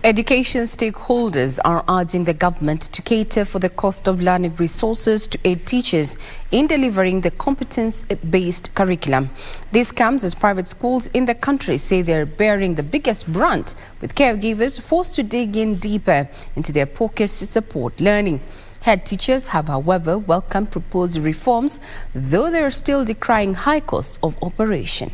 Education stakeholders are urging the government to cater for the cost of learning resources to aid teachers in delivering the competence-based curriculum. This comes as private schools in the country say they are bearing the biggest brunt, with caregivers forced to dig in deeper into their pockets to support learning. Head teachers have, however, welcomed proposed reforms, though they are still decrying high costs of operation.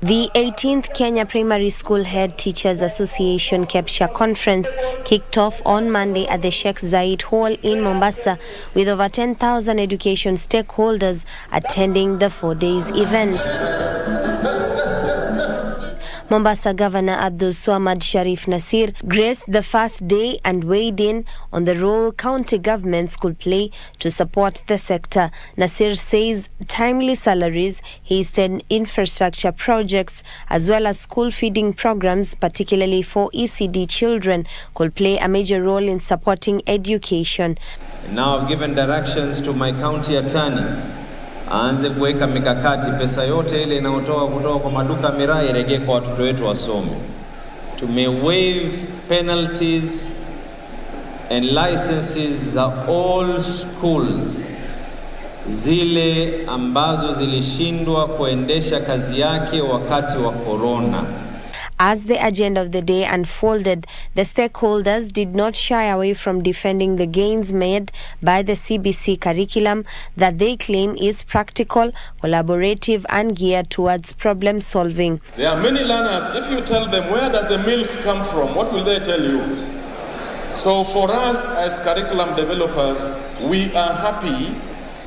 The 18th Kenya Primary School Head Teachers Association KBC Conference kicked off on Monday at the Sheikh Zayed Hall in Mombasa, with over 10,000 education stakeholders attending the 4 days event. Mombasa Governor Abdul Swamad Sharif Nasir graced the first day and weighed in on the role county governments could play to support the sector. Nasir says timely salaries, hastened infrastructure projects, as well as school feeding programs, particularly for ECD children, could play a major role in supporting education. Now I've given directions to my county attorney aanze kuweka mikakati, pesa yote ile inayotoka kutoka kwa maduka miraa irejee kwa watoto wetu wasome. To may waive penalties and licenses za all schools zile ambazo zilishindwa kuendesha kazi yake wakati wa corona. As the agenda of the day unfolded, the stakeholders did not shy away from defending the gains made by the CBC curriculum that they claim is practical, collaborative, and geared towards problem solving. There are many learners, if you tell them where does the milk come from, what will they tell you? So for us as curriculum developers, we are happy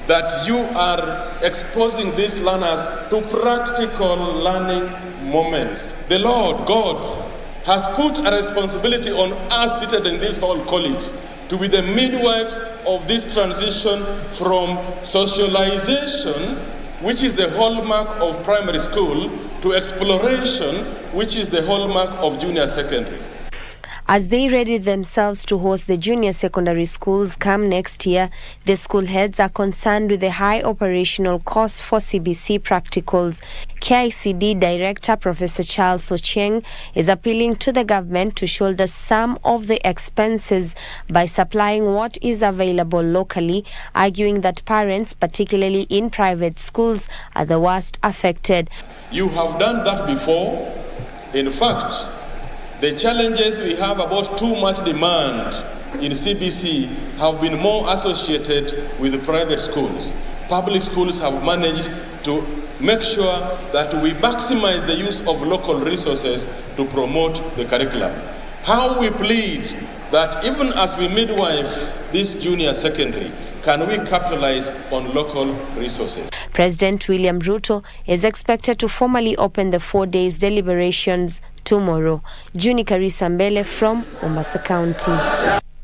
that you are exposing these learners to practical learning moments. The Lord God has put a responsibility on us seated in this hall, colleagues, to be the midwives of this transition from socialization, which is the hallmark of primary school, to exploration, which is the hallmark of junior secondary. As they ready themselves to host the junior secondary schools come next year, the school heads are concerned with the high operational costs for CBC practicals. KICD Director Professor Charles Ocheng is appealing to the government to shoulder some of the expenses by supplying what is available locally, arguing that parents, particularly in private schools, are the worst affected. You have done that before. In fact, the challenges we have about too much demand in CBC have been more associated with the private schools. Public schools have managed to make sure that we maximize the use of local resources to promote the curriculum. How we plead that even as we midwife this junior secondary, can we capitalize on local resources? President William Ruto is expected to formally open the 4 days deliberations tomorrow. Juni Karisa Mbele from Mombasa County.